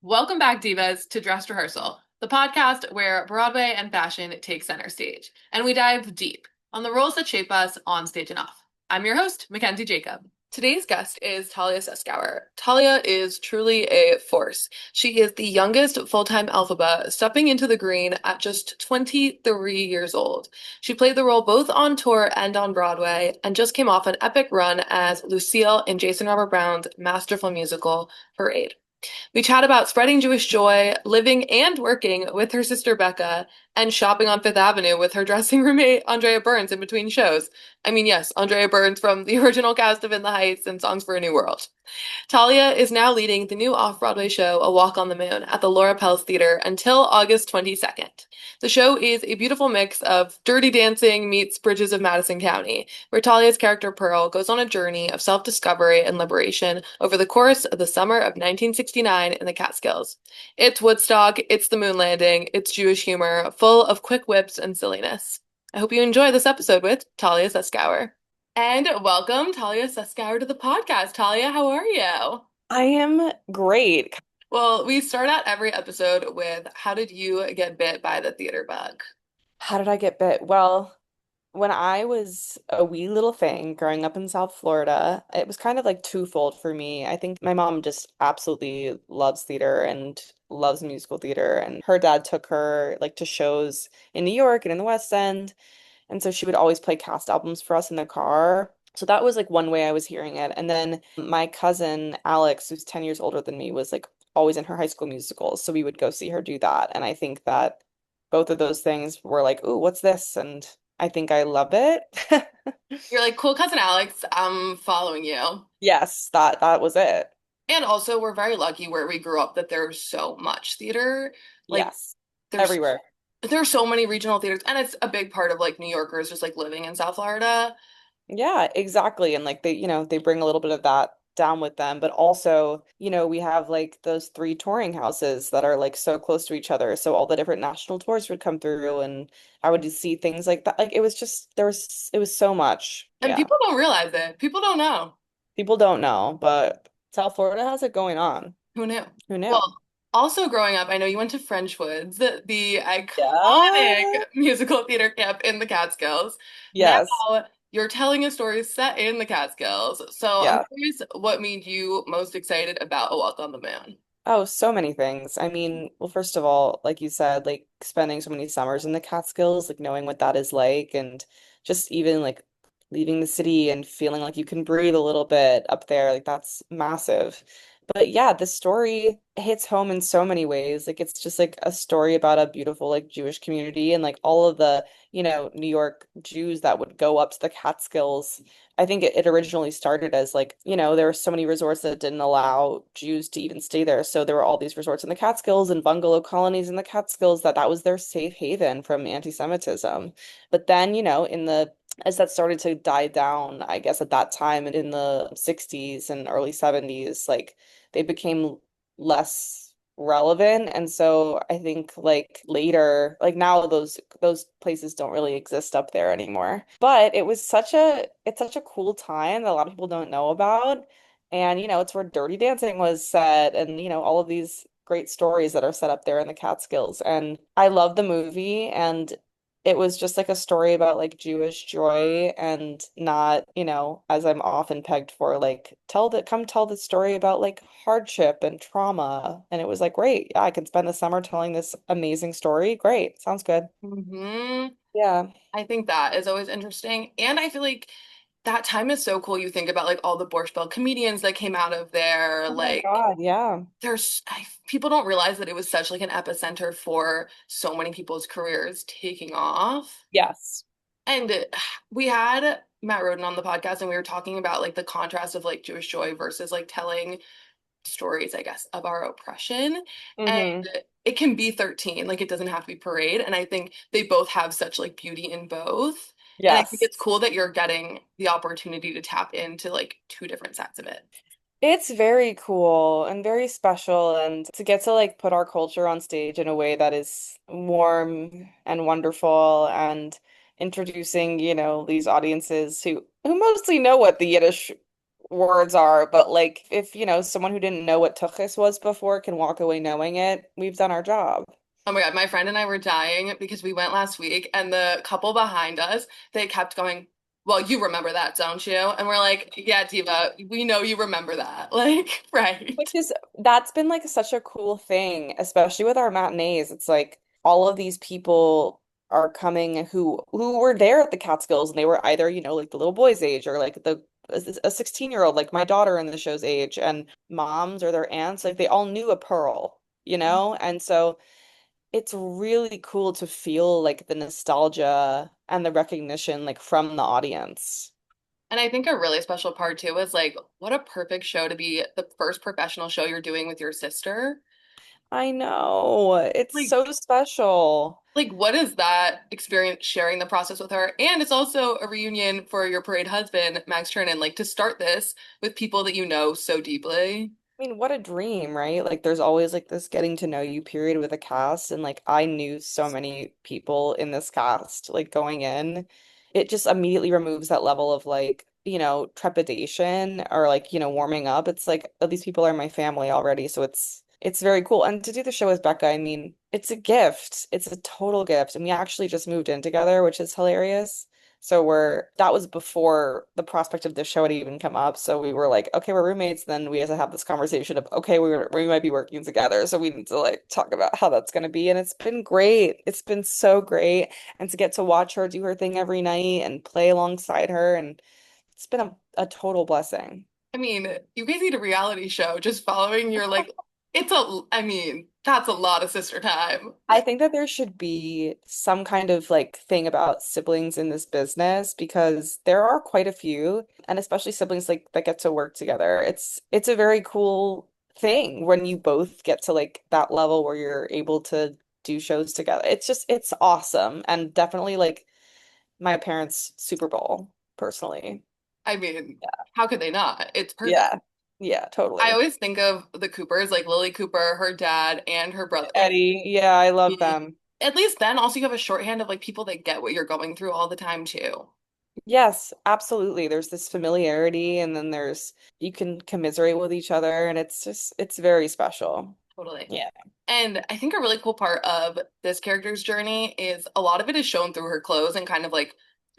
Welcome back, Divas, to Dress Rehearsal, the podcast where Broadway and fashion take center stage, and we dive deep on the roles that shape us on stage and off. I'm your host, Mackenzie Jacob. Today's guest is Talia Suskauer. Talia is truly a force. She is the youngest full-time Elphaba, stepping into the green at just 23 years old. She played the role both on tour and on Broadway, and just came off an epic run as Lucille in Jason Robert Brown's masterful musical, Parade. We chat about spreading Jewish joy, living and working with her sister Becca, and shopping on Fifth Avenue with her dressing roommate Andrea Burns in between shows. I mean, yes, Andrea Burns from the original cast of In the Heights and Songs for a New World. Talia is now leading the new off-Broadway show, A Walk on the Moon, at the Laura Pels Theatre until August 22nd. The show is a beautiful mix of Dirty Dancing meets Bridges of Madison County, where Talia's character Pearl goes on a journey of self-discovery and liberation over the course of the summer of 1969 in the Catskills. It's Woodstock, it's the moon landing, it's Jewish humor, full of quick whips and silliness. I hope you enjoy this episode with Talia Suskauer. And welcome, Talia Suskauer, to the podcast. Talia, how are you? I am great. Well, we start out every episode with how did you get bit by the theater bug? How did I get bit? Well, when I was a wee little thing growing up in South Florida, it was kind of like twofold for me. I think my mom just absolutely loves theater and loves musical theater, and her dad took her like to shows in New York and in the West End, and so she would always play cast albums for us in the car. So that was like one way I was hearing it. And then my cousin Alex, who's 10 years older than me, was like always in her high school musicals. So we would go see her do that. And I think that both of those things were like, ooh, what's this? And I think I love it. You're like, cool cousin Alex, I'm following you. Yes, that was it. And also, we're very lucky where we grew up that there's so much theater. Like, Yes. there's Everywhere. there's so many regional theaters, and it's a big part of like New Yorkers just like living in South Florida. Yeah, exactly. And like they bring a little bit of that down with them, but also, we have like those three touring houses that are like so close to each other. So all the different national tours would come through and I would see things like that. Like it was just it was so much. And Yeah. people don't realize it. People don't know. People don't know, but South Florida has it going on. Who knew? Who knew? Well, also growing up, I know you went to French Woods, the iconic Yeah. musical theater camp in the Catskills. Now Yes. you're telling a story set in the Catskills. So I'm Yeah. curious what made you most excited about A Walk on the Moon? Oh, so many things. I mean, well, first of all, like you said, like spending so many summers in the Catskills, like knowing what that is like, and just even like leaving the city and feeling like you can breathe a little bit up there, like that's massive. But yeah, this story hits home in so many ways. Like it's just like a story about a beautiful like Jewish community and like all of the, New York Jews that would go up to the Catskills. I think it originally started as like, there were so many resorts that didn't allow Jews to even stay there. So there were all these resorts in the Catskills and bungalow colonies in the Catskills that was their safe haven from anti-Semitism. But then, as that started to die down, I guess at that time and in the 60s and early 70s, like they became less relevant. And so I think like later, like now those places don't really exist up there anymore. But it's such a cool time that a lot of people don't know about. And it's where Dirty Dancing was set and all of these great stories that are set up there in the Catskills. And I love the movie and it was just like a story about like Jewish joy and not, as I'm often pegged for, like come tell the story about like hardship and trauma. And it was like, great. Yeah, I can spend the summer telling this amazing story. Great. Sounds good. Hmm. Yeah. I think that is always interesting. And I feel like that time is so cool. You think about like all the Borscht Belt comedians that came out of there, Oh my like God. Yeah. people don't realize that it was such like an epicenter for so many people's careers taking off. Yes. And we had Matt Roden on the podcast and we were talking about like the contrast of like Jewish joy versus like telling stories, I guess, of our oppression. And Hmm. it can be 13, like it doesn't have to be parade. And I think they both have such like beauty in both. And I think Yes. it's cool that you're getting the opportunity to tap into like two different sides of it. It's very cool and very special, and to get to like put our culture on stage in a way that is warm and wonderful and introducing, these audiences who mostly know what the Yiddish words are, but like if, someone who didn't know what tuchus was before can walk away knowing it, we've done our job. Oh my God, my friend and I were dying because we went last week and the couple behind us, they kept going, well, you remember that, don't you? And we're like, yeah, Diva, we know you remember that. Like, Which right. is that's been like such a cool thing, especially with our matinees. It's like all of these people are coming who were there at the Catskills and they were either, like the little boy's age or like a 16-year-old, like my daughter in the show's age, and moms or their aunts, like they all knew a Pearl, And so it's really cool to feel like the nostalgia and the recognition like from the audience. And I think a really special part too is like, what a perfect show to be the first professional show you're doing with your sister. I know. It's Like, so special. what is that experience sharing the process with her? And it's also a reunion for your parade husband, Max Chernin, like to start this with people that you know so deeply. I mean, what a dream, right? Like there's always like this getting to know you period with a cast and like I knew so many people in this cast like going in. It just immediately removes that level of like, trepidation or like, warming up. It's like these people are my family already, so it's very cool. And to do the show with Becca, I mean, it's a gift. It's a total gift. And we actually just moved in together, which is hilarious. So that was before the prospect of this show had even come up. So we were like, okay, we're roommates. Then we had to have this conversation of, okay, we might be working together. So we need to like talk about how that's going to be. And it's been great. It's been so great. And to get to watch her do her thing every night and play alongside her. And it's been a total blessing. I mean, you guys need a reality show just following your I mean, that's a lot of sister time. I think that there should be some kind of like thing about siblings in this business because there are quite a few, and especially siblings like that get to work together. It's a very cool thing when you both get to like that level where you're able to do shows together. It's awesome and definitely like my parents' Super Bowl personally. I mean, how could they not? It's perfect. Yeah. Yeah, I totally. always think of the Coopers, like Lily Cooper, her dad, and her brother. Like, Eddie, yeah, I love them. at least then, also you have a shorthand of like people that get what you're going through all the time too. Yes, absolutely. There's this familiarity and then you can commiserate with each other and it's very special. Totally. Yeah. And I think a really cool part of this character's journey is a lot of it is shown through her clothes and kind of like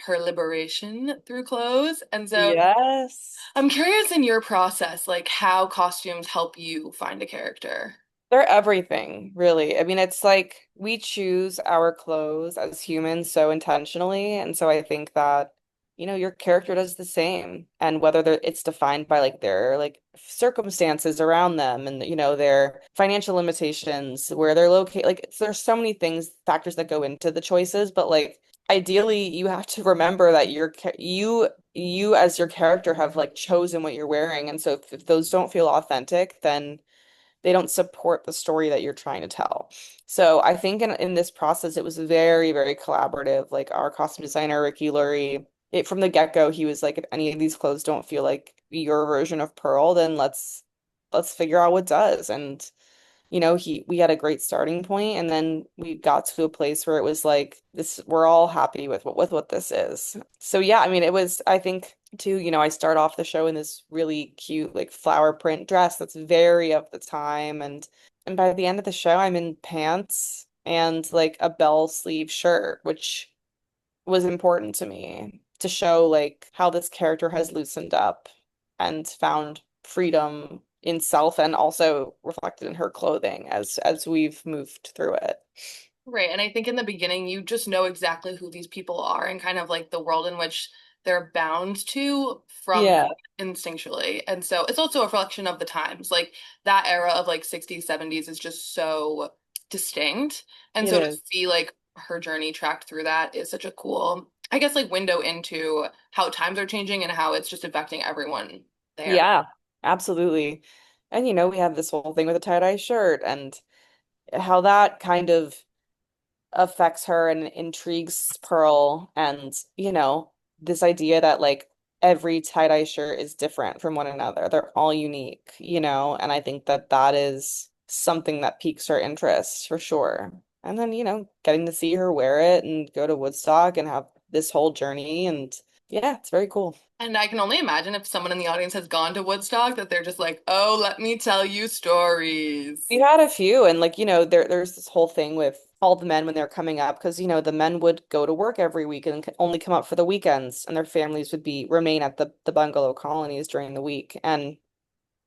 her liberation through clothes. And so Yes. I'm curious in your process, like how costumes help you find a character. They're everything, really. I mean, it's like we choose our clothes as humans so intentionally. And so I think that, your character does the same. And whether it's defined by like their like circumstances around them and, their financial limitations, where they're located, like there's so many factors that go into the choices. But like ideally, you have to remember that you as your character have like chosen what you're wearing. And so if those don't feel authentic, then they don't support the story that you're trying to tell. So I think in this process, it was very, very collaborative. Like our costume designer, Ricky Lurie, from the get-go, he was like, if any of these clothes don't feel like your version of Pearl, then let's figure out what does. And we had a great starting point, and then we got to a place where it was like this, we're all happy with what this is. So yeah, I mean, it was, I think too, I start off the show in this really cute like flower print dress that's very of the time, and by the end of the show, I'm in pants and like a bell sleeve shirt, which was important to me to show like how this character has loosened up and found freedom in self and also reflected in her clothing as we've moved through it. Right. And I think in the beginning, you just know exactly who these people are and kind of like the world in which they're bound to from Yeah, instinctually. And so it's also a reflection of the times. Like that era of like 60s, 70s is just so distinct. And it so to is. see like her journey tracked through that is such a cool, I guess, like window into how times are changing and how it's just affecting everyone there. Yeah, absolutely. And we have this whole thing with a tie-dye shirt and how that kind of affects her and intrigues Pearl and this idea that like every tie-dye shirt is different from one another. They're all unique, and I think that that is something that piques her interest for sure. And then, getting to see her wear it and go to Woodstock and have this whole journey and Yeah, it's very cool. And I can only imagine if someone in the audience has gone to Woodstock that they're just like, oh, let me tell you stories. We had a few, and like, there's this whole thing with all the men when they're coming up, because the men would go to work every week and only come up for the weekends, and their families would be remain at the bungalow colonies during the week. And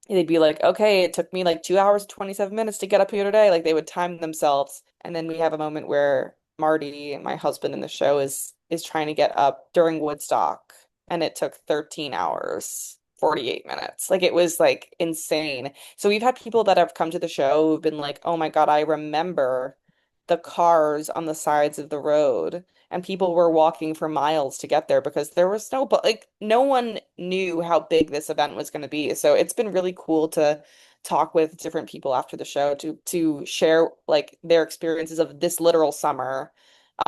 they'd be like, okay, it took me like 2 hours and 27 minutes to get up here today. Like they would time themselves. And then we have a moment where Marty, my husband in the show, is trying to get up during Woodstock, and it took 13 hours, 48 minutes. Like it was like insane. So we've had people that have come to the show who've been like, oh my God, I remember the cars on the sides of the road, and people were walking for miles to get there because there was no, but like no one knew how big this event was going to be. So it's been really cool to talk with different people after the show to share like their experiences of this literal summer,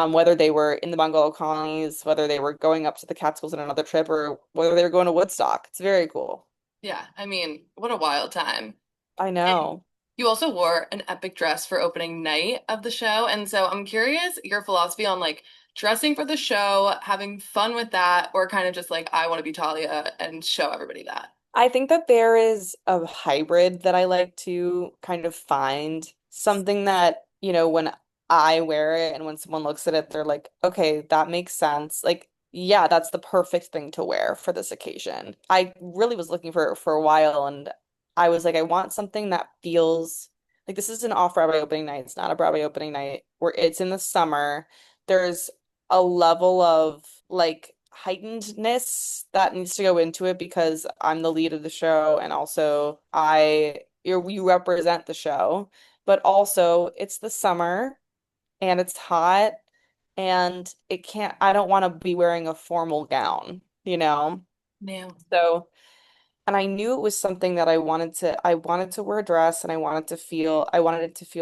whether they were in the bungalow colonies, whether they were going up to the Catskills on another trip, or whether they were going to Woodstock. It's very cool. Yeah, I mean, what a wild time. I And know. you also wore an epic dress for opening night of the show. And so I'm curious your philosophy on like dressing for the show, having fun with that, or kind of just like, I want to be Talia and show everybody that. I think that there is a hybrid that I like to kind of find something that, when I wear it and when someone looks at it, they're like, okay, that makes sense. Like, yeah, that's the perfect thing to wear for this occasion. I really was looking for a while, and I was like, I want something that feels like this is an off-Broadway opening night. It's not a Broadway opening night where it's in the summer. There's a level of like heightenedness that needs to go into it because I'm the lead of the show, and also you represent the show, but also it's the summer and it's hot, and it can't I don't want to be wearing a formal gown, you know? No. So, and I knew it was something that I wanted to wear a dress, and I wanted it to feel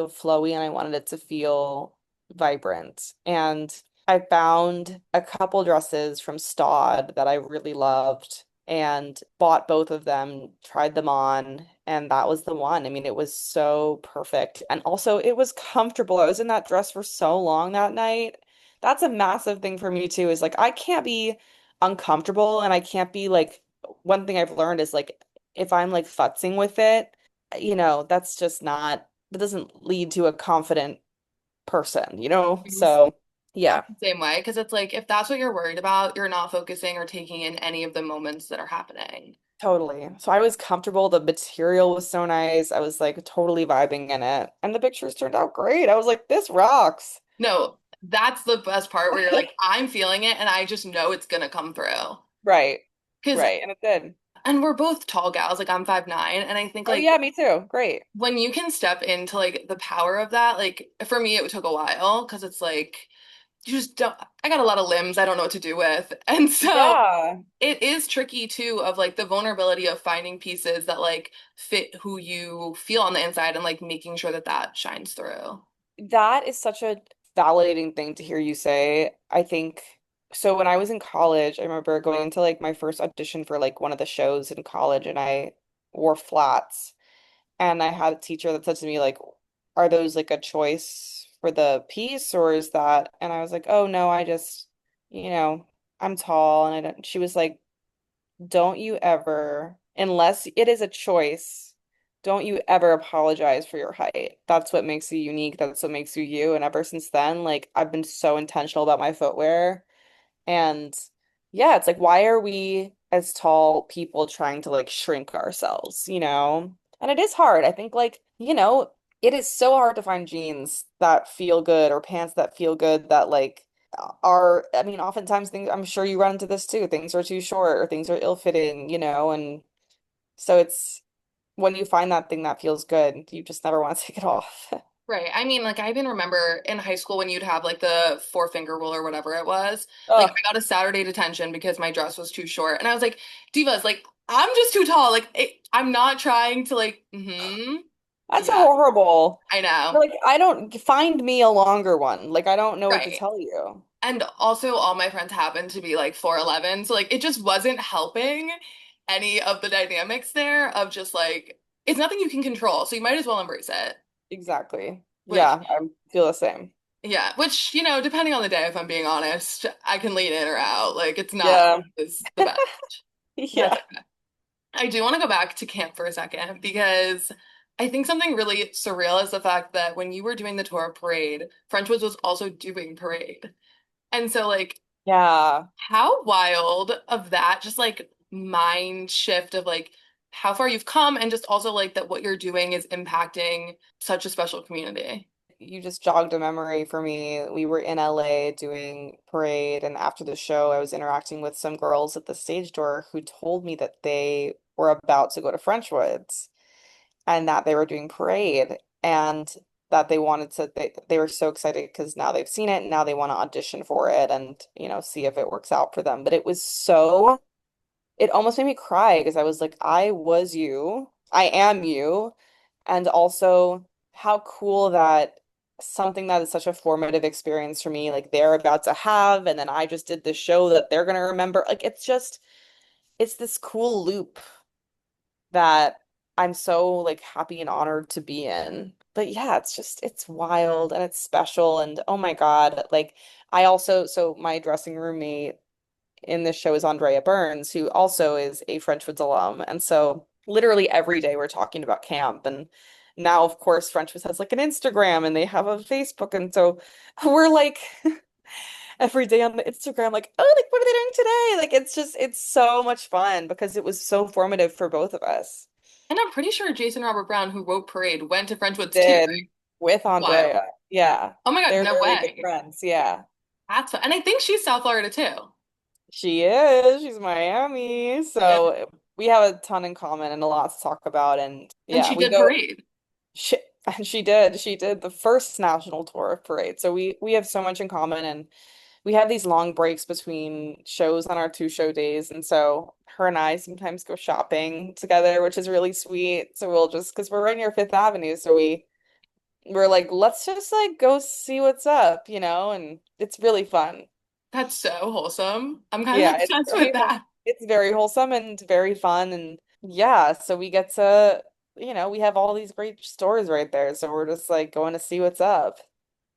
flowy, and I wanted it to feel vibrant. And I found a couple dresses from Staud that I really loved and bought both of them, tried them on, and that was the one. I mean, it was so perfect. And also it was comfortable. I was in that dress for so long that night. That's a massive thing for me too, is like I can't be uncomfortable, and I can't be like one thing I've learned is like if I'm like futzing with it, that's just not that doesn't lead to a confident person, you know? So, I'm yeah, the same way because it's like if that's what you're worried about, you're not focusing or taking in any of the moments that are happening. totally. So I was comfortable. The material was so nice. I was like totally vibing in it. And the pictures turned out great. I was like, this rocks. No, that's the best part where you're like, I'm feeling it and I just know it's gonna come through. Right. Because, Right. And it did. and we're both tall gals, like I'm 5'9", and I think Oh like yeah, me too. Great. when you can step into like the power of that, like for me it took a while because it's like you just don't I got a lot of limbs I don't know what to do with. And so Yeah. it is tricky too of like the vulnerability of finding pieces that like fit who you feel on the inside and like making sure that that shines through. That is such a validating thing to hear you say. I think so when I was in college, I remember going to like my first audition for like one of the shows in college, and I wore flats, and I had a teacher that said to me like, are those like a choice for the piece, or is that, and I was like, oh no, I just, you know, I'm tall, and I don't, she was like, don't you ever, unless it is a choice, don't you ever apologize for your height. That's what makes you unique. That's what makes you you. And ever since then, like I've been so intentional about my footwear. And yeah, it's like, why are we as tall people trying to like shrink ourselves, you know? And it is hard. I think like, it is so hard to find jeans that feel good or pants that feel good that like I mean, oftentimes things, I'm sure you run into this too. Things are too short or things are ill-fitting, and so it's when you find that thing that feels good, you just never want to take it off. Right. I mean, like I even remember in high school when you'd have like the four-finger rule or whatever it was. Like Oh, I got a Saturday detention because my dress was too short. And I was like, Divas, like I'm just too tall. Like I'm not trying to like, that's yeah, horrible. I know. Like, I don't find me a longer one. Like, I don't know what to Right. tell you. And also all my friends happened to be like 4'11. So like it just wasn't helping any of the dynamics there of just like it's nothing you can control. So you might as well embrace it. Exactly. Which Yeah, I feel the same. Yeah, which, depending on the day, if I'm being honest, I can lean in or out. Like, it's not Yeah. always the best. That's Yeah. okay. I do want to go back to camp for a second because I think something really surreal is the fact that when you were doing the tour of Parade, Frenchwoods was also doing Parade. And so, like, Yeah. how wild of that, just like mind shift of like how far you've come and just also like that what you're doing is impacting such a special community. You just jogged a memory for me. We were in LA doing Parade, and after the show, I was interacting with some girls at the stage door who told me that they were about to go to Frenchwoods and that they were doing Parade and that they were so excited because now they've seen it and now they want to audition for it and, see if it works out for them. But it almost made me cry because I was like, I was you, I am you. And also, how cool that something that is such a formative experience for me, like they're about to have, and then I just did this show that they're gonna remember. Like it's this cool loop that I'm so like happy and honored to be in. But yeah, it's wild and it's special and oh my God, like so my dressing roommate in this show is Andrea Burns, who also is a Frenchwoods alum. And so literally every day we're talking about camp. And now, of course, Frenchwoods has like an Instagram and they have a Facebook. And so we're like every day on the Instagram, like, oh, like, what are they doing today? Like, it's so much fun because it was so formative for both of us. And I'm pretty sure Jason Robert Brown, who wrote Parade, went to Friendswoods too, right? Did with Wild. Andrea. Yeah. Oh my God, They're no really good way. friends. Yeah. That's fun. And I think she's South Florida too. She is. She's Miami. Yeah. So we have a ton in common and a lot to talk about. And And yeah, she we did go Parade. she, and she did. She did the first national tour of Parade. So we have so much in common and we have these long breaks between shows on our two show days. And so her and I sometimes go shopping together, which is really sweet. So we'll just because we're right near Fifth Avenue, so we're like, let's just like go see what's up, and it's really fun. That's so wholesome. I'm kind of Yeah, obsessed with that. it's very wholesome and very fun and yeah, so we get to, we have all these great stores right there, so we're just like going to see what's up.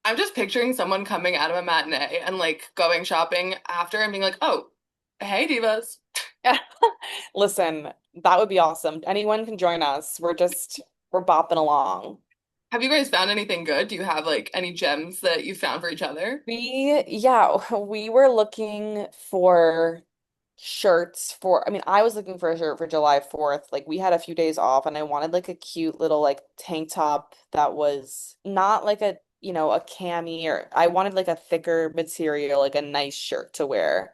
I'm just picturing someone coming out of a matinee and like going shopping after and being like, oh, hey, divas. Listen, that would be awesome. Anyone can join us. We're bopping along. Have you guys found anything good? Do you have like any gems that you found for each other? Yeah, we were looking for shirts I mean, I was looking for a shirt for July 4th. Like we had a few days off and I wanted like a cute little like tank top that was not like a cami or I wanted like a thicker material, like a nice shirt to wear.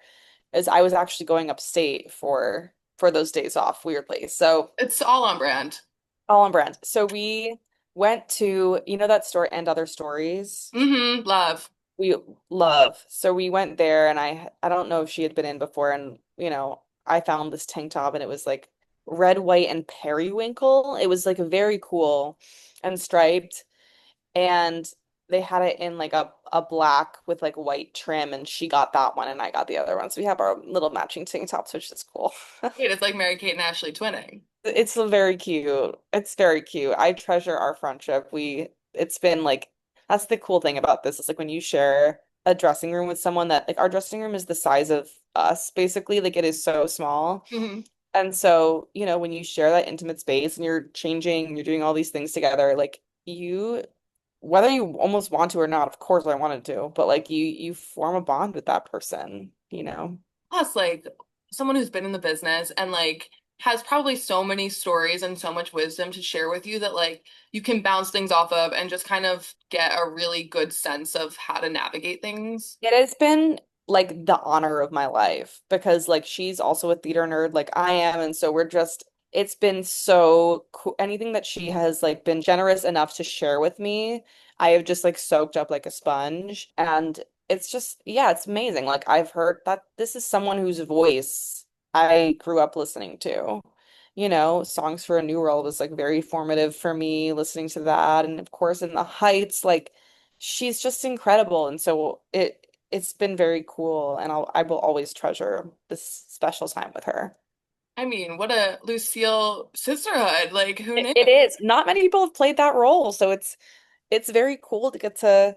As I was actually going upstate for those days off, weirdly. So It's all on brand. all on brand. So we went to, that store and other stories Mm-hmm. Love. we love. So we went there and I don't know if she had been in before and I found this tank top and it was like red, white, and periwinkle. It was like very cool and striped and they had it in like a black with like white trim and she got that one and I got the other one. So we have our little matching tank tops, which is cool. Wait, it's like Mary Kate and Ashley twinning. It's very cute. It's very cute. I treasure our friendship. It's been like, that's the cool thing about this. It's like when you share a dressing room with someone that, like, our dressing room is the size of us, basically. Like, it is so small. Hmm. And so, when you share that intimate space and you're doing all these things together, like, whether you almost want to or not, of course I wanted to, but like, you form a bond with that person. Plus, like someone who's been in the business and like has probably so many stories and so much wisdom to share with you that like you can bounce things off of and just kind of get a really good sense of how to navigate things. It has been like the honor of my life because like she's also a theater nerd like I am and so it's been so cool. Anything that she has like been generous enough to share with me, I have just like soaked up like a sponge and it's just yeah, it's amazing. Like I've heard that this is someone whose voice I grew up listening to. Songs for a New World was like very formative for me listening to that and of course in the Heights like she's just incredible and so it's been very cool and I will always treasure this special time with her. I mean, what a Lucille sisterhood. Like, who knew? It is. Not many people have played that role, so it's very cool to get to,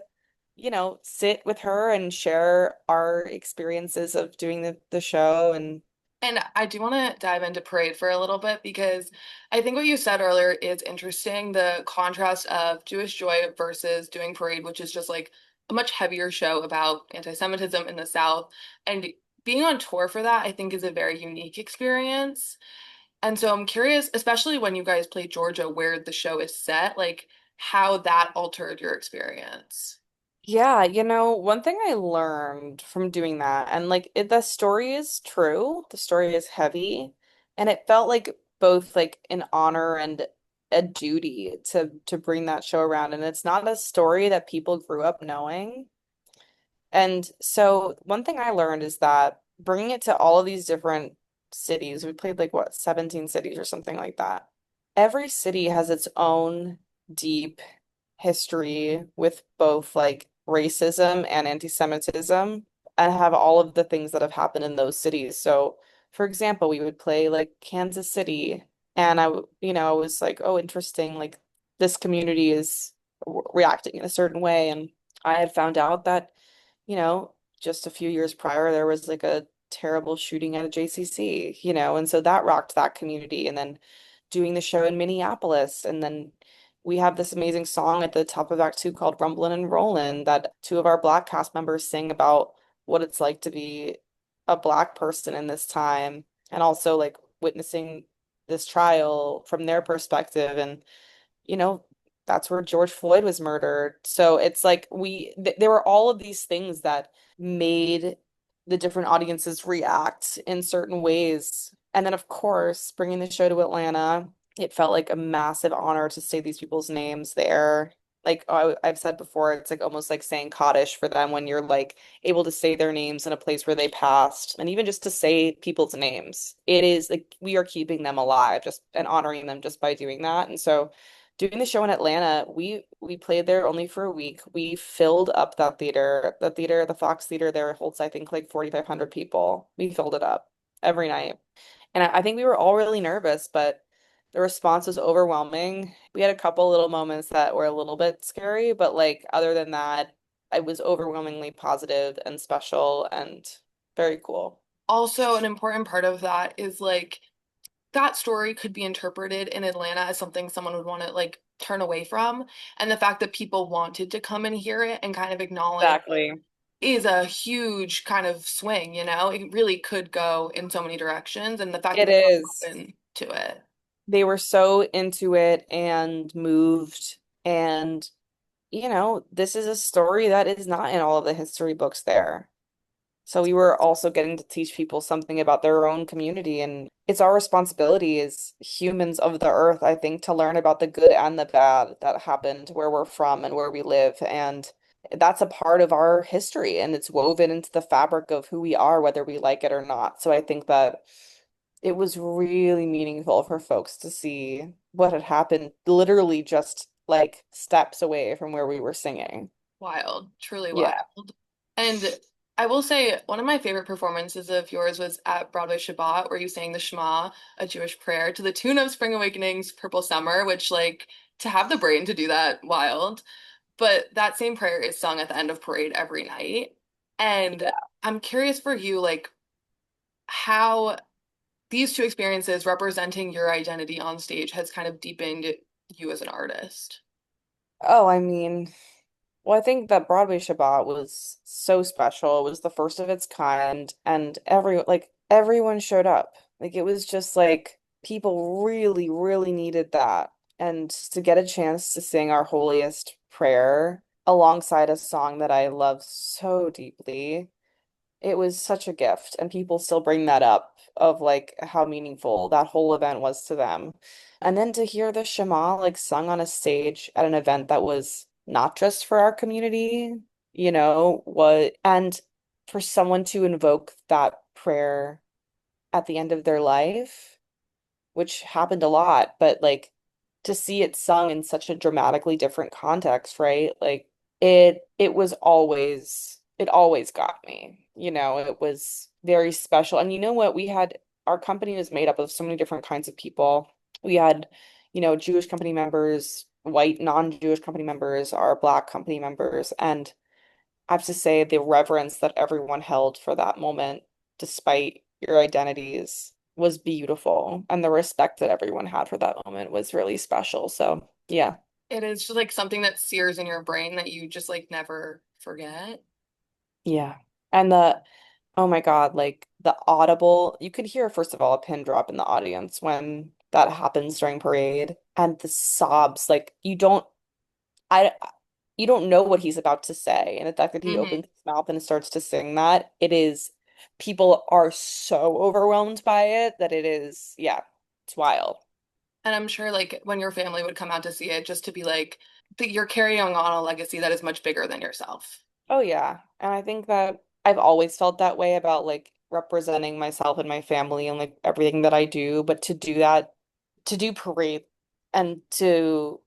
sit with her and share our experiences of doing the show. And And I do want to dive into Parade for a little bit because I think what you said earlier is interesting. The contrast of Jewish Joy versus doing Parade, which is just like a much heavier show about anti-Semitism in the South. And being on tour for that, I think, is a very unique experience. And so I'm curious, especially when you guys play Georgia, where the show is set, like how that altered your experience. yeah, one thing I learned from doing that, and like the story is true, the story is heavy, and it felt like both like an honor and a duty to bring that show around. And it's not a story that people grew up knowing. And so one thing I learned is that bringing it to all of these different cities, we played like what, 17 cities or something like that. Every city has its own deep history with both like racism and anti-Semitism, and have all of the things that have happened in those cities. So, for example, we would play like Kansas City, and I was like, oh, interesting, like this community is reacting in a certain way. And I had found out that you know, just a few years prior, there was like a terrible shooting at a JCC, and so that rocked that community. And then doing the show in Minneapolis, and then we have this amazing song at the top of Act Two called Rumblin' and Rollin' that two of our Black cast members sing about what it's like to be a Black person in this time, and also like witnessing this trial from their perspective. And you know, that's where George Floyd was murdered. So it's like there were all of these things that made the different audiences react in certain ways. And then, of course, bringing the show to Atlanta, it felt like a massive honor to say these people's names there. Like I've said before, it's like almost like saying Kaddish for them when you're like able to say their names in a place where they passed. And even just to say people's names, it is like we are keeping them alive just and honoring them just by doing that. And so doing the show in Atlanta, we played there only for a week. We filled up that theater. The theater, the Fox Theater there holds, I think, like 4,500 people. We filled it up every night. And I think we were all really nervous, but the response was overwhelming. We had a couple little moments that were a little bit scary, but like other than that, it was overwhelmingly positive and special and very cool. Also, an important part of that is like that story could be interpreted in Atlanta as something someone would want to like turn away from. And the fact that people wanted to come and hear it and kind of acknowledge Exactly. is a huge kind of swing, you know? It really could go in so many directions. And the fact that It they were is. open to it. They were so into it and moved. And, this is a story that is not in all of the history books there. So we were also getting to teach people something about their own community. And it's our responsibility as humans of the earth, I think, to learn about the good and the bad that happened where we're from and where we live. And that's a part of our history, and it's woven into the fabric of who we are, whether we like it or not. So I think that it was really meaningful for folks to see what had happened literally just like steps away from where we were singing. Wild, truly Yeah. wild. And I will say one of my favorite performances of yours was at Broadway Shabbat, where you sang the Shema, a Jewish prayer, to the tune of Spring Awakening's Purple Summer, which like to have the brain to do that, wild. But that same prayer is sung at the end of Parade every night. And Yeah. I'm curious for you, like how these two experiences representing your identity on stage has kind of deepened you as an artist. Oh, I mean, well, I think that Broadway Shabbat was so special. It was the first of its kind, and everyone showed up. Like it was just like people really, really needed that. And to get a chance to sing our holiest prayer alongside a song that I love so deeply, it was such a gift. And people still bring that up of like how meaningful that whole event was to them. And then to hear the Shema like sung on a stage at an event that was not just for our community, what and for someone to invoke that prayer at the end of their life, which happened a lot, but like to see it sung in such a dramatically different context, right? Like it always got me. It was very special. And you know what? Our company was made up of so many different kinds of people. We had, Jewish company members, white non-Jewish company members, our Black company members, and I have to say the reverence that everyone held for that moment, despite your identities, was beautiful. And the respect that everyone had for that moment was really special. So, yeah. It is just like something that sears in your brain that you just like never forget. Yeah. And oh my God, like the audible, you could hear, first of all, a pin drop in the audience when that happens during parade. And the sobs, like I, you don't know what he's about to say. And the fact that he Hmm. opens his mouth and starts to sing that, people are so overwhelmed by it that it is, yeah, it's wild. And I'm sure like when your family would come out to see it, just to be like, that you're carrying on a legacy that is much bigger than yourself. Oh yeah. And I think that I've always felt that way about like representing myself and my family and like everything that I do, but to do that, to do parade and to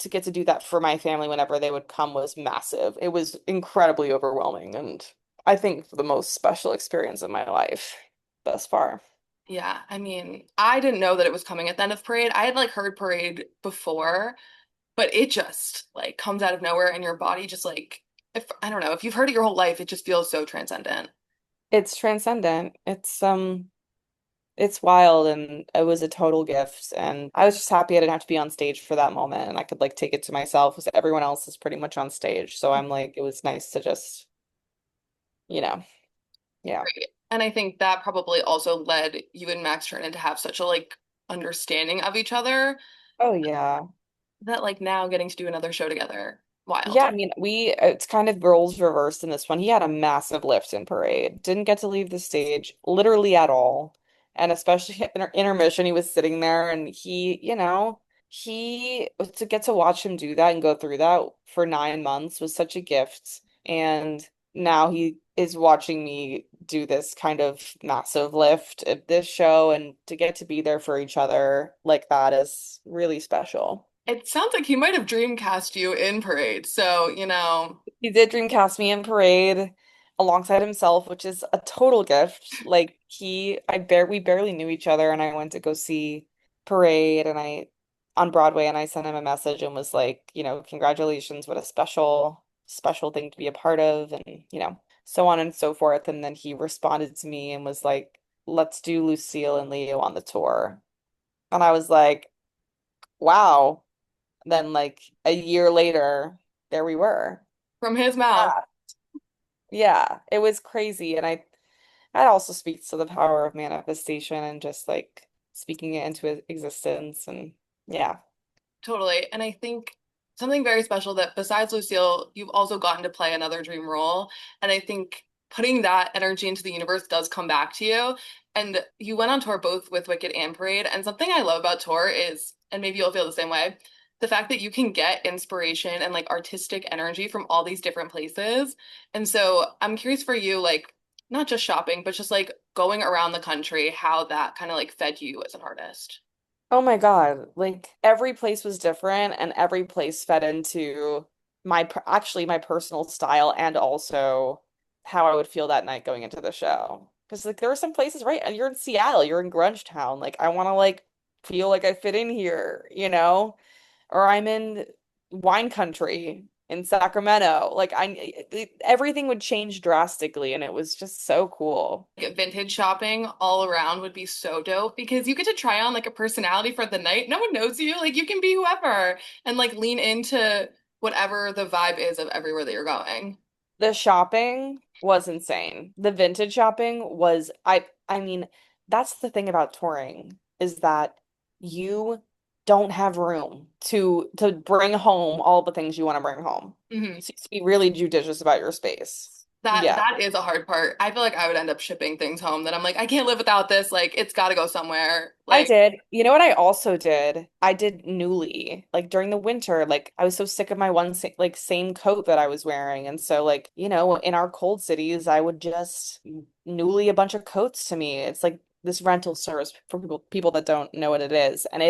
get to do that for my family whenever they would come was massive. It was incredibly overwhelming and I think the most special experience of my life thus far. Yeah, I mean, I didn't know that it was coming at the end of Parade. I had like heard Parade before, but it just like comes out of nowhere and your body just like if I don't know, if you've heard it your whole life, it just feels so transcendent. It's transcendent. It's wild and it was a total gift and I was just happy I didn't have to be on stage for that moment and I could like take it to myself because everyone else is pretty much on stage. So I'm like it was nice to just, you know, yeah. Right. And I think that probably also led you and Max Turner to have such a like understanding of each other Oh yeah. that like now getting to do another show together, Yeah, wild. I mean, it's kind of roles reversed in this one. He had a massive lift in Parade. Didn't get to leave the stage literally at all. And especially at intermission, he was sitting there and he to get to watch him do that and go through that for 9 months was such a gift. And now he is watching me do this kind of massive lift at this show and to get to be there for each other like that is really special. It sounds like he might have dreamcast you in Parade. So, you know, He did Dreamcast me in Parade alongside himself, which is a total gift. Like we barely knew each other, and I went to go see Parade, and I on Broadway, and I sent him a message and was like, congratulations, what a special thing to be a part of, and so on and so forth. And then he responded to me and was like, let's do Lucille and Leo on the tour, and I was like, wow. Then like a year later, there we were. from his mouth. Yeah. Yeah, it was crazy. And that also speaks to the power of manifestation and just like speaking it into existence. And yeah. Totally. And I think something very special that besides Lucille, you've also gotten to play another dream role. And I think putting that energy into the universe does come back to you. And you went on tour both with Wicked and Parade. And something I love about tour is, and maybe you'll feel the same way, the fact that you can get inspiration and like artistic energy from all these different places. And so I'm curious for you, like, not just shopping, but just like going around the country, how that kind of like fed you as an artist. Oh my God. Like every place was different and every place fed into actually my personal style and also how I would feel that night going into the show. Because like there are some places, right? And you're in Seattle, you're in Grunge Town. Like I want to like feel like I fit in here, you know? Or I'm in wine country in Sacramento. Everything would change drastically and it was just so cool. Like, vintage shopping all around would be so dope because you get to try on like a personality for the night. No one knows you. Like you can be whoever and like lean into whatever the vibe is of everywhere that you're going. The shopping was insane. The vintage shopping was I mean, that's the thing about touring is that you don't have room to bring home all the things you want to bring home. Hmm. So you have to be really judicious about your space. That Yeah. that is a hard part. I feel like I would end up shipping things home that I'm like, I can't live without this. Like it's got to go somewhere. I Like did. You know what I also did? I did Newly. Like during the winter, like I was so sick of my same coat that I was wearing. And so like, in our cold cities, I would just Newly a bunch of coats to me. It's like this rental service for people that don't know what it is. And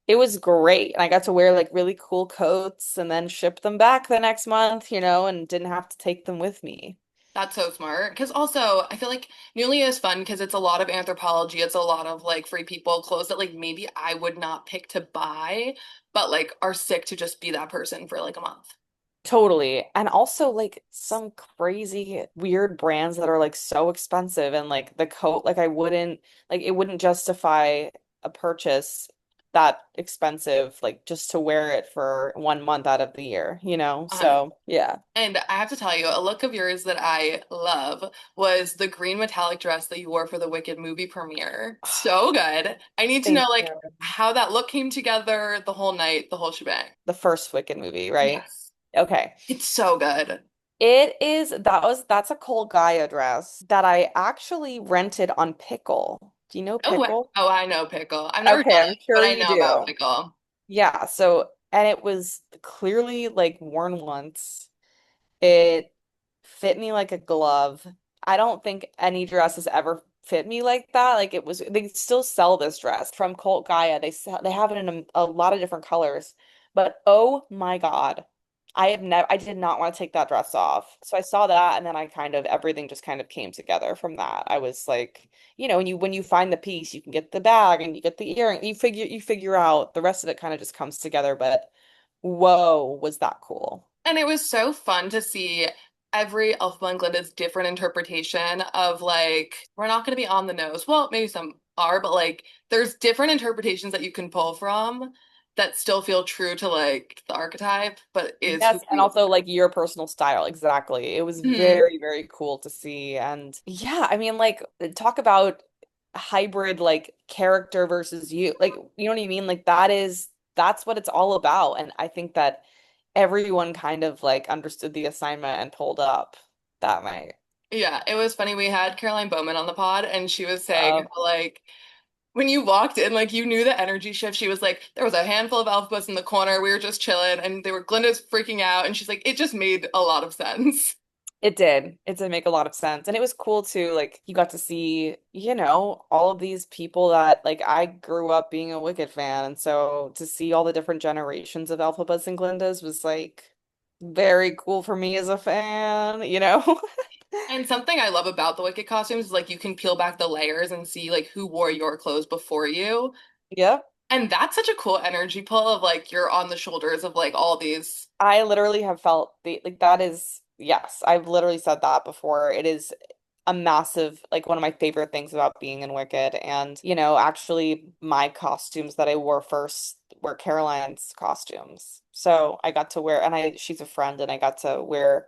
it was great. And I got to wear like really cool coats and then ship them back the next month, and didn't have to take them with me. that's so smart. Because also, I feel like Newly is fun because it's a lot of anthropology. It's a lot of like free people clothes that like maybe I would not pick to buy, but like are sick to just be that person for like a month. Totally. And also like some crazy weird brands that are like so expensive and like the coat like I wouldn't like it wouldn't justify a purchase that expensive like just to wear it for 1 month out of the year, you know? Um, So, yeah. and I have to tell you, a look of yours that I love was the green metallic dress that you wore for the Wicked movie premiere. So good. I need to know Thank like you. how that look came together, the whole night, the whole shebang. The first Wicked movie, right? Yes. Okay. It's so good. That's a Cole Gaia dress that I actually rented on Pickle. Do you know Pickle? Oh, I know pickle. I've never Okay, done I'm it, but sure I you know about do. pickle. Yeah, so and it was clearly like worn once. It fit me like a glove. I don't think any dress has ever fit me like that. Like it was, they still sell this dress from Colt Gaia. They have it in a lot of different colors. But oh my God, I did not want to take that dress off. So I saw that and then I kind of everything just kind of came together from that. I was like, when you find the piece, you can get the bag and you get the earring. You figure out the rest of it kind of just comes together. But whoa, was that cool? And it was so fun to see every Elphaba and Glinda's different interpretation of like, we're not going to be on the nose. Well, maybe some are, but like, there's different interpretations that you can pull from that still feel true to like the archetype, but is who Yes, and you also like your personal style. Exactly. It was are. Mhm. very, very cool to see. And yeah, I mean, like, talk about hybrid, like, character versus you. Like, you know what I mean? Like, that's what it's all about. And I think that everyone kind of like understood the assignment and pulled up that night. Yeah, it was funny. We had Caroline Bowman on the pod, and she was saying Um, how, like, when you walked in, like you knew the energy shift. She was like, there was a handful of Elphibas in the corner. We were just chilling, and they were Glinda's freaking out, and she's like, it just made a lot of sense. It did. It did make a lot of sense. And it was cool too. Like you got to see, all of these people that like I grew up being a Wicked fan. And so to see all the different generations of Elphabas and Glindas was like very cool for me as a fan? And something I love about the Wicked costumes is like you can peel back the layers and see like who wore your clothes before you. Yep. And that's such a cool energy pull of like you're on the shoulders of like all these. I literally have felt like that is, yes, I've literally said that before. It is a massive, like one of my favorite things about being in Wicked. And, actually my costumes that I wore first were Caroline's costumes. So I got to wear, and she's a friend, and I got to wear,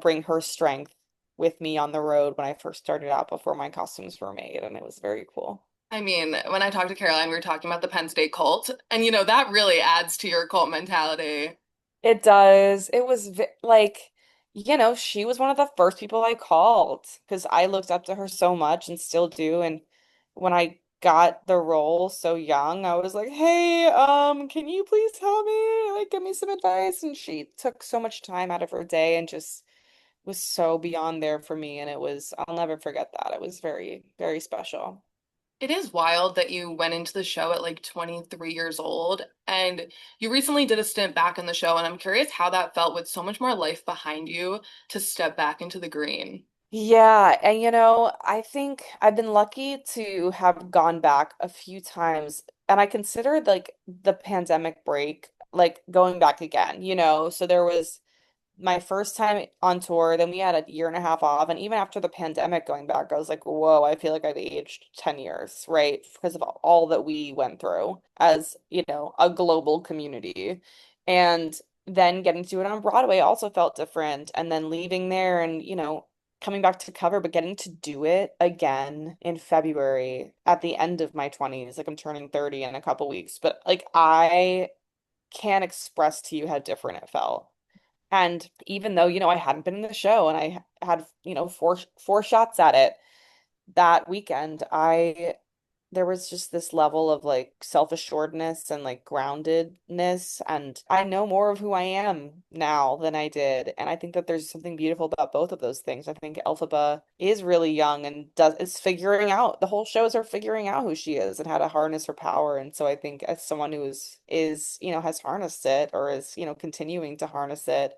bring her strength with me on the road when I first started out before my costumes were made. And it was very cool. I mean, when I talked to Caroline, we were talking about the Penn State cult, and that really adds to your cult mentality. It does. It was like, she was one of the first people I called because I looked up to her so much and still do. And when I got the role so young, I was like, "Hey, can you please tell me, like, give me some advice?" And she took so much time out of her day and just was so beyond there for me. And I'll never forget that. It was very, very special. It is wild that you went into the show at like 23 years old, and you recently did a stint back in the show, and I'm curious how that felt with so much more life behind you to step back into the green. Yeah, and I think I've been lucky to have gone back a few times, and I consider like the pandemic break like going back again, So there was my first time on tour, then we had a year and a half off, and even after the pandemic going back, I was like, whoa, I feel like I've aged 10 years, right? Because of all that we went through as, a global community. And then getting to do it on Broadway also felt different. And then leaving there and, coming back to cover, but getting to do it again in February at the end of my 20s, like I'm turning 30 in a couple weeks. But like I can't express to you how different it felt. And even though, I hadn't been in the show and I had, four shots at it that weekend, there was just this level of like self-assuredness and like groundedness. And I know more of who I am now than I did. And I think that there's something beautiful about both of those things. I think Elphaba is really young and is figuring out, the whole shows are figuring out who she is and how to harness her power. And so I think as someone who has harnessed it or is, continuing to harness it,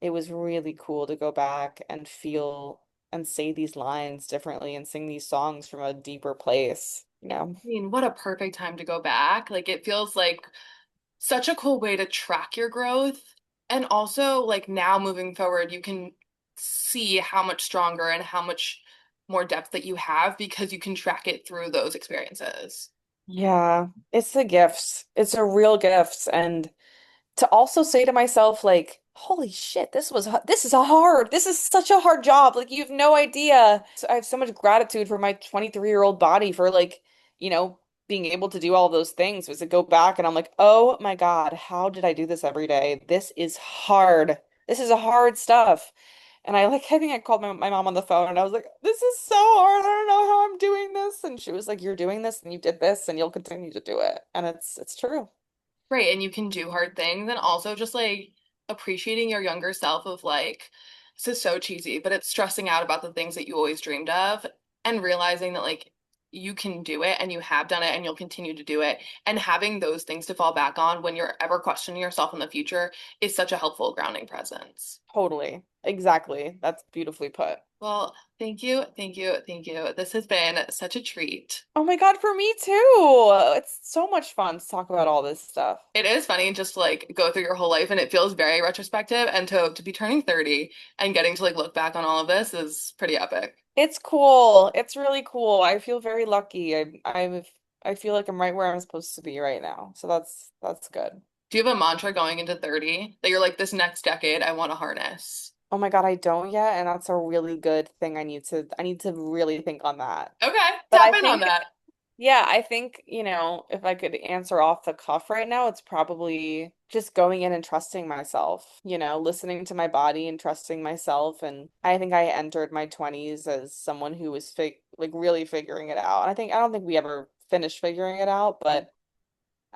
it was really cool to go back and feel and say these lines differently and sing these songs from a deeper place. I mean, what a perfect time to go back. Like, it feels like such a cool way to track your growth. And also, like now moving forward, you can see how much stronger and how much more depth that you have because you can track it through those experiences. Yeah, it's a gift. It's a real gift. And to also say to myself, like, holy shit, this is such a hard job. Like, you have no idea. So I have so much gratitude for my 23-year-old body for like, you know, being able to do all those things. Was to go back and I'm like, oh my God, how did I do this every day? This is hard. This is a hard stuff. And I think I called my mom on the phone and I was like, this is so hard. I don't know how I'm doing this. And she was like, you're doing this and you did this and you'll continue to do it. And it's true. Right, and you can do hard things and also just like appreciating your younger self of like this is so cheesy, but it's stressing out about the things that you always dreamed of and realizing that like you can do it and you have done it and you'll continue to do it and having those things to fall back on when you're ever questioning yourself in the future is such a helpful grounding presence. Totally. Exactly. That's beautifully put. Well, thank you, thank you, thank you. This has been such a treat. Oh my God, for me too. It's so much fun to talk about all this stuff. It is funny just to like go through your whole life and it feels very retrospective and to be turning 30 and getting to like look back on all of this is pretty epic. It's cool. It's really cool. I feel very lucky. I feel like I'm right where I'm supposed to be right now. So that's good. Do you have a mantra going into 30 that you're like this next decade I want to harness? Oh my God, I don't yet, and that's a really good thing. I need to really think on that. Okay, But tap I in on think that. Yeah, I think, if I could answer off the cuff right now, it's probably just going in and trusting myself, listening to my body and trusting myself. And I think I entered my 20s as someone who was like really figuring it out. And I don't think we ever finished figuring it out, but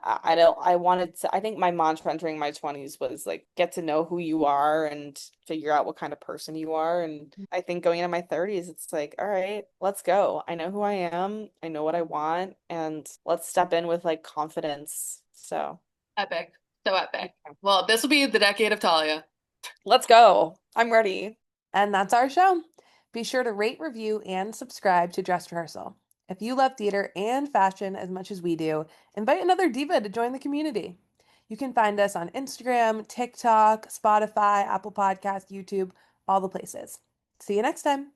I don't, I wanted to, I think my mantra entering my 20s was like, get to know who you are and figure out what kind of person you are. And I think going into my 30s, it's like, all right, let's go. I know who I am. I know what I want. And let's step in with like confidence. So, Epic. So yeah, epic. Well, this will be the decade of Talia. let's go. I'm ready. And that's our show. Be sure to rate, review, and subscribe to Dress Rehearsal. If you love theater and fashion as much as we do, invite another diva to join the community. You can find us on Instagram, TikTok, Spotify, Apple Podcasts, YouTube, all the places. See you next time.